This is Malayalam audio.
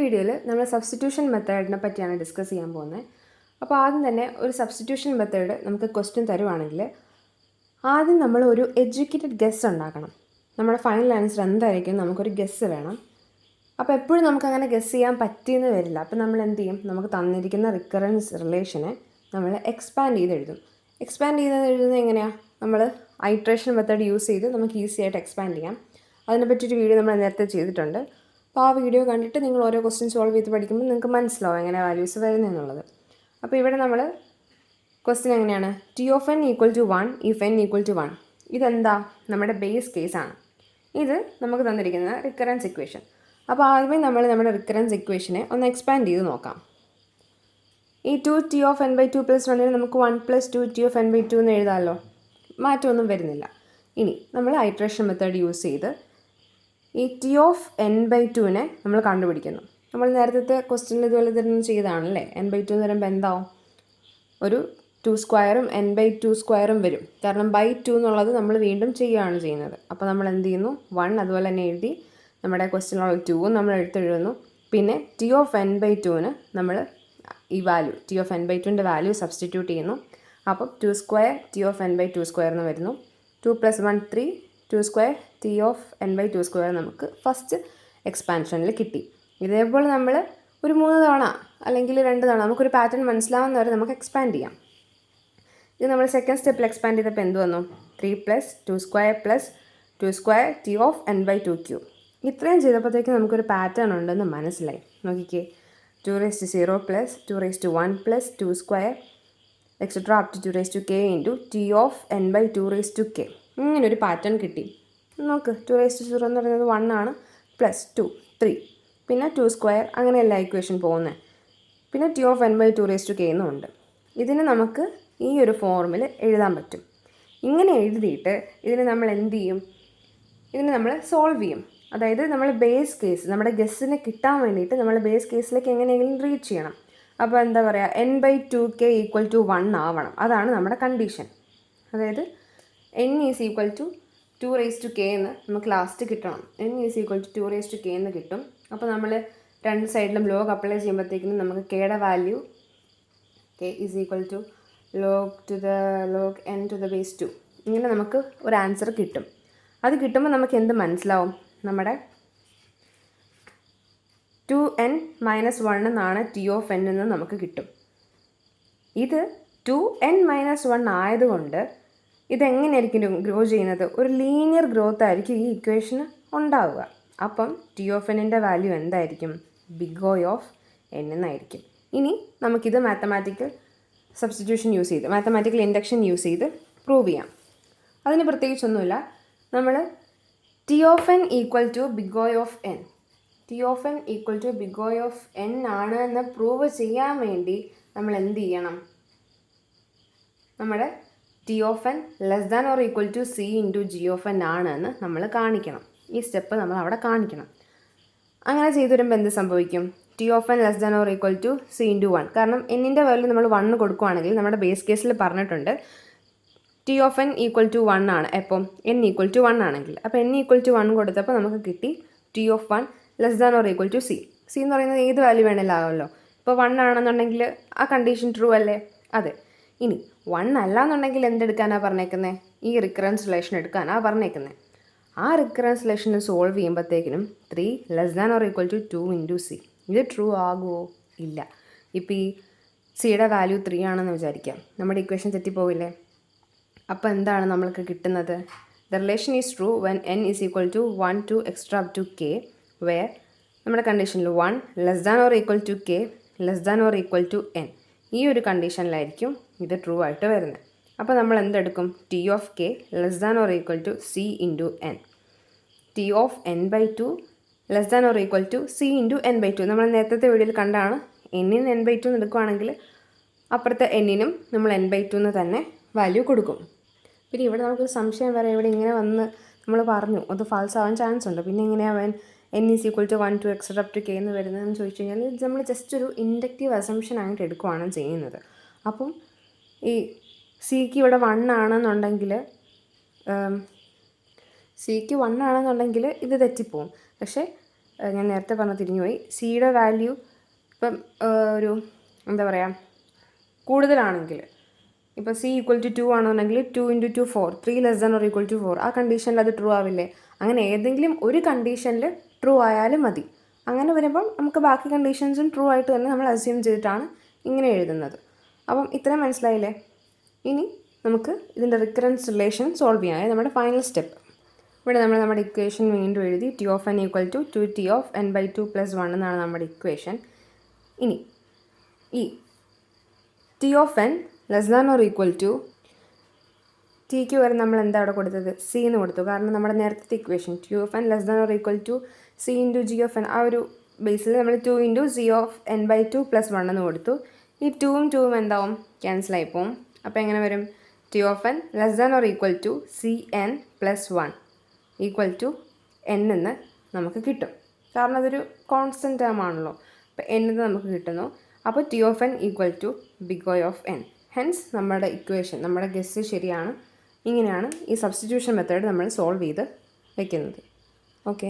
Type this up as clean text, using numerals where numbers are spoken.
വീഡിയോയിൽ നമ്മൾ സബ്സ്റ്റിറ്റ്യൂഷൻ മെത്തേഡിനെ പറ്റിയാണ് ഡിസ്കസ് ചെയ്യാൻ പോകുന്നത്. അപ്പോൾ ആദ്യം തന്നെ ഒരു സബ്സ്റ്റിറ്റ്യൂഷൻ മെത്തേഡ് നമുക്ക് ക്വസ്റ്റ്യൻ തരുവാണെങ്കിൽ ആദ്യം നമ്മൾ ഒരു എഡ്യൂക്കേറ്റഡ് ഗെസ് ഉണ്ടാക്കണം. നമ്മുടെ ഫൈനൽ ആൻസർ എന്തായിരിക്കും നമുക്കൊരു ഗെസ് വേണം. അപ്പോൾ എപ്പോഴും നമുക്കങ്ങനെ ഗെസ് ചെയ്യാൻ പറ്റിയെന്ന് വരില്ല. അപ്പോൾ നമ്മൾ എന്ത് ചെയ്യും, നമുക്ക് തന്നിരിക്കുന്ന റിക്കറൻസ് റിലേഷനെ നമ്മൾ എക്സ്പാൻഡ് ചെയ്ത് എഴുതും. എക്സ്പാൻഡ് ചെയ്ത് എഴുതുന്നത് എങ്ങനെയാണ്? നമ്മൾ ഐട്രേഷൻ മെത്തേഡ് യൂസ് ചെയ്ത് നമുക്ക് ഈസി ആയിട്ട് എക്സ്പാൻഡ് ചെയ്യാം. അതിനെപ്പറ്റിയൊരു വീഡിയോ നമ്മൾ നേരത്തെ ചെയ്തിട്ടുണ്ട്. അപ്പോൾ ആ വീഡിയോ കണ്ടിട്ട് നിങ്ങൾ ഓരോ ക്വസ്റ്റ്യൻ സോൾവ് ചെയ്ത് പഠിക്കുമ്പോൾ നിങ്ങൾക്ക് മനസ്സിലാവും എങ്ങനെ വാല്യൂസ് വരുന്നതെന്നുള്ളത്. അപ്പോൾ ഇവിടെ നമ്മൾ ക്വസ്റ്റ്യൻ എങ്ങനെയാണ്? T of n equal to 1 if n equal to 1. ഇതെന്താ? നമ്മുടെ ബേസ് കേസാണ്. ഇത് നമുക്ക് തന്നിരിക്കുന്ന റിക്കറൻസ് ഇക്വേഷൻ. അപ്പോൾ ആദ്യമേ നമ്മൾ നമ്മുടെ റിക്കറൻസ് ഇക്വേഷനെ ഒന്ന് എക്സ്പാൻഡ് ചെയ്ത് നോക്കാം. ഈ 2t of n by 2 plus 1 നമുക്ക് 1 plus 2t of n by 2 എന്ന് എഴുതാമല്ലോ. മാറ്റമൊന്നും വരുന്നില്ല. ഇനി നമ്മൾ ഐട്രേഷൻ മെത്തേഡ് യൂസ് ചെയ്ത് ഈ ടി ഓഫ് n ബൈ 2നെ നമ്മൾ കണ്ടുപിടിക്കുന്നു. നമ്മൾ നേരത്തെ ക്വസ്റ്റ്യനിൽ ഇതുപോലെ തന്നെ ചെയ്തതാണല്ലേ. n ബൈ 2 എന്ന് പറയുമ്പോൾ എന്താവും? ഒരു 2 സ്ക്വയറും n ബൈ 2 സ്ക്വയറും വരും. കാരണം ബൈ 2 എന്നുള്ളത് നമ്മൾ വീണ്ടും ചെയ്യുകയാണ് ചെയ്യുന്നത്. അപ്പോൾ നമ്മൾ എന്ത് ചെയ്യുന്നു? 1 അതുപോലെ തന്നെ എഴുതി നമ്മുടെ ക്വസ്റ്റ്യനുള്ള 2 നമ്മൾ എടുത്തെഴുതുന്നു. പിന്നെ ടി ഓഫ് n ബൈ 2ന് നമ്മൾ ഈ value T of n by 2ൻ്റെ വാല്യൂ സബ്സ്റ്റിറ്റ്യൂട്ട് ചെയ്യുന്നു. അപ്പം 2 square T of n by 2 square എന്ന് വരുന്നു. 2 + 1 3 2 square T of n by 2 square നമുക്ക് ഫസ്റ്റ് എക്സ്പാൻഷനിൽ കിട്ടി. ഇതേപോലെ നമ്മൾ ഒരു 3 തവണ അല്ലെങ്കിൽ 2 തവണ നമുക്കൊരു പാറ്റേൺ മനസ്സിലാവുന്ന വരെ നമുക്ക് എക്സ്പാൻഡ് ചെയ്യാം. ഇത് നമ്മൾ സെക്കൻഡ് സ്റ്റെപ്പിൽ എക്സ്പാൻഡ് ചെയ്തപ്പോൾ എന്ത് വന്നു? 3 + 2 square + 2 square T of n by 2 cube. ഇത്രയും ചെയ്തപ്പോഴത്തേക്കും നമുക്കൊരു പാറ്റേൺ ഉണ്ടെന്ന് മനസ്സിലായി. നോക്കിക്കേ, 2⁻0 + 2⁻1 + 2 square etcetera up to 2k into T of n by 2k. ഇങ്ങനൊരു പാറ്റേൺ കിട്ടി. നോക്ക്, 2⁻0 എന്ന് പറയുന്നത് 1 ആണ്, +2 3, പിന്നെ 2 സ്ക്വയർ, അങ്ങനെയല്ല ഇക്വേഷൻ പോകുന്നത്. പിന്നെ T of n by 2k എന്നുമുണ്ട്. ഇതിന് നമുക്ക് ഈ ഒരു ഫോർമിൽ എഴുതാൻ പറ്റും. ഇങ്ങനെ എഴുതിയിട്ട് ഇതിന് നമ്മൾ എന്ത് ചെയ്യും? ഇതിന് നമ്മൾ സോൾവ് ചെയ്യും. അതായത് നമ്മൾ ബേസ് കേസ്, നമ്മുടെ ഗസ്സിന് കിട്ടാൻ വേണ്ടിയിട്ട് നമ്മൾ ബേസ് കേസിലേക്ക് എങ്ങനെയെങ്കിലും റീച്ച് ചെയ്യണം. അപ്പോൾ എന്താ പറയുക, n by 2k equal to 1 ആവണം. അതാണ് നമ്മുടെ കണ്ടീഷൻ. അതായത് n is equal to 2k എന്ന് നമുക്ക് ലാസ്റ്റ് കിട്ടണം. n is equal to 2k എന്ന് കിട്ടും. അപ്പോൾ നമ്മൾ രണ്ട് സൈഡിലും ലോഗ് അപ്ലൈ ചെയ്യുമ്പോഴത്തേക്കും നമുക്ക് kയുടെ value k is equal to log n to the base 2. ഇങ്ങനെ നമുക്ക് ഒരു ആൻസർ കിട്ടും. അത് കിട്ടുമ്പോൾ നമുക്ക് എന്ത് മനസ്സിലാവും? നമ്മുടെ 2n - 1 എന്നാണ് ടി ഓഫ് n എന്ന് നമുക്ക് കിട്ടും. ഇത് 2n - 1 ആയതുകൊണ്ട് ഇതെങ്ങനെയായിരിക്കും ഗ്രോ ചെയ്യുന്നത്? ഒരു ലീനിയർ ഗ്രോത്ത് ആയിരിക്കും ഈ ഇക്വേഷന് ഉണ്ടാവുക. അപ്പം ടി ഓഫ് എന്നിൻ്റെ വാല്യൂ എന്തായിരിക്കും? ബിഗ് O ഓഫ് n എന്നായിരിക്കും. ഇനി നമുക്കിത് മാത്തമാറ്റിക്കൽ സബ്സ്റ്റിറ്റ്യൂഷൻ യൂസ് ചെയ്ത്, മാത്തമാറ്റിക്കൽ ഇൻഡക്ഷൻ യൂസ് ചെയ്ത് പ്രൂവ് ചെയ്യാം. അതിന് പ്രത്യേകിച്ചൊന്നുമില്ല. നമ്മൾ T of n equal to big O of n, T of n equal to big O of n ആണ് എന്ന് പ്രൂവ് ചെയ്യാൻ വേണ്ടി നമ്മൾ എന്ത് ചെയ്യണം? നമ്മുടെ T of n less than or equal to C into G of n ആണ് എന്ന് നമ്മൾ കാണിക്കണം. ഈ സ്റ്റെപ്പ് നമ്മൾ അവിടെ കാണിക്കണം. അങ്ങനെ ചെയ്തു വരുമ്പോൾ എന്ത് സംഭവിക്കും? T of n less than or equal to C into 1. കാരണം എന്നിൻ്റെ വാല്യൂ നമ്മൾ 1 കൊടുക്കുകയാണെങ്കിൽ നമ്മുടെ ബേസ് കേസിൽ പറഞ്ഞിട്ടുണ്ട് T of n equal to 1 ആണ്. എപ്പം n ഈക്വൽ ടു 1 ആണെങ്കിൽ. അപ്പോൾ n ഈക്വൽ ടു 1 കൊടുത്തപ്പോൾ നമുക്ക് കിട്ടി T of 1 less than or equal to C. C എന്ന് പറയുന്നത് ഏത് വാല്യൂ വേണമെങ്കിലും ആകുമല്ലോ. ഇപ്പോൾ 1 ആണെന്നുണ്ടെങ്കിൽ ആ കണ്ടീഷൻ ട്രൂ അല്ലേ? അതെ. ഇനി 1 അല്ല എന്നുണ്ടെങ്കിൽ എന്തെടുക്കാനാണ് പറഞ്ഞേക്കുന്നത്? ഈ റിക്കറൻസ് റിലേഷൻ എടുക്കാനാണ് പറഞ്ഞേക്കുന്നത്. ആ റിക്കറൻസ് റിലേഷന് സോൾവ് ചെയ്യുമ്പോഴത്തേക്കിനും 3 less than or equal to 2 into C. ഇത് ട്രൂ ആകുമോ? ഇല്ല. ഇപ്പോൾ ഈ സിയുടെ വാല്യൂ 3 ആണെന്ന് വിചാരിക്കാം. നമ്മുടെ ഇക്വേഷൻ തെറ്റിപ്പോവില്ലേ? അപ്പോൾ എന്താണ് നമ്മൾക്ക് കിട്ടുന്നത്? The relation is true when n is equal to 1 to extra up to k, where നമ്മുടെ കണ്ടീഷനിൽ 1 less than or equal to k less than or equal to n. ഈ ഒരു കണ്ടീഷനിലായിരിക്കും ഇത് ട്രൂ ആയിട്ട് വരുന്നത്. അപ്പോൾ നമ്മൾ എന്തെടുക്കും? T of k less than or equal to C into n. T of n by 2 less than or equal to C into n by 2. നമ്മൾ നേരത്തെ വീഡിയോയിൽ കണ്ടാണ്. എന്നിന് n ബൈ 2 എന്ന് എടുക്കുകയാണെങ്കിൽ അപ്പുറത്തെ എന്നിനും നമ്മൾ n ബൈ 2 എന്ന് തന്നെ വാല്യൂ കൊടുക്കും. പിന്നെ ഇവിടെ നമുക്കൊരു സംശയം വരെ, ഇവിടെ ഇങ്ങനെ വന്ന് നമ്മൾ പറഞ്ഞു അത് ഫാൾസ് ആവാൻ ചാൻസ് ഉണ്ട്. പിന്നെ എങ്ങനെയാവാൻ n is equal to 1 to extra up to k എന്ന് വരുന്നതെന്ന് ചോദിച്ചു കഴിഞ്ഞാൽ ഇത് നമ്മൾ ജസ്റ്റ് ഒരു ഇൻഡക്റ്റീവ് അസംഷൻ ആയിട്ട് എടുക്കുകയാണ് ചെയ്യുന്നത്. അപ്പം ഈ സിക്ക് ഇവിടെ 1 ആണെന്നുണ്ടെങ്കിൽ സിക്ക് 1 ആണെന്നുണ്ടെങ്കിൽ ഇത് തെറ്റിപ്പോവും. പക്ഷേ ഞാൻ നേരത്തെ പറഞ്ഞ തിരിഞ്ഞുപോയി. സിയുടെ വാല്യൂ ഇപ്പം ഒരു എന്താ പറയുക കൂടുതലാണെങ്കിൽ, ഇപ്പോൾ സി ഈക്വൽ ടു 2 ആണെന്നുണ്ടെങ്കിൽ 2 × 2 4, 3 ≤ 4, ആ കണ്ടീഷനിൽ അത് ട്രൂ ആവില്ലേ? അങ്ങനെ ഏതെങ്കിലും ഒരു കണ്ടീഷനിൽ ട്രൂ ആയാലും മതി. അങ്ങനെ വരുമ്പം നമുക്ക് ബാക്കി കണ്ടീഷൻസും ട്രൂ ആയിട്ട് തന്നെ നമ്മൾ അസ്യൂം ചെയ്തിട്ടാണ് ഇങ്ങനെ എഴുതുന്നത്. അപ്പം ഇത്രയും മനസ്സിലായില്ലേ? ഇനി നമുക്ക് ഇതിൻ്റെ റിക്കറൻസ് റിലേഷൻ സോൾവ് ചെയ്യാം. നമ്മുടെ ഫൈനൽ സ്റ്റെപ്പ്. ഇവിടെ നമ്മൾ നമ്മുടെ ഇക്വേഷൻ വീണ്ടും എഴുതി. T of n = 2T of n/2 + 1 എന്നാണ് നമ്മുടെ ഇക്വേഷൻ. ഇനി ഈ T of n <= ടിക്ക് വരെ നമ്മൾ എന്താ അവിടെ കൊടുത്തത്? സി എന്ന് കൊടുത്തു. കാരണം നമ്മുടെ നേരത്തെ equation T of n <= C × G of n, ആ ഒരു ബേസിൽ നമ്മൾ 2 × C of n/2 + 1 എന്ന് കൊടുത്തു. ഈ 2ഉം 2ഉം എന്താവും? ക്യാൻസലായി പോവും. അപ്പോൾ എങ്ങനെ വരും? T of n <= Cn + 1 = n എന്ന് നമുക്ക് കിട്ടും. കാരണം അതൊരു കോൺസ്റ്റൻറ്റ് ടേം ആണല്ലോ. അപ്പോൾ n എന്ന് നമുക്ക് കിട്ടുന്നു. അപ്പോൾ T of n = big O of n. Hence നമ്മുടെ ഇക്വേഷൻ, നമ്മുടെ ഗെസ് ശരിയാണ്. ഇങ്ങനെയാണ് ഈ സബ്സ്റ്റിറ്റ്യൂഷൻ മെത്തേഡ് നമ്മൾ സോൾവ് ചെയ്ത് വയ്ക്കുന്നത്. ഓക്കെ.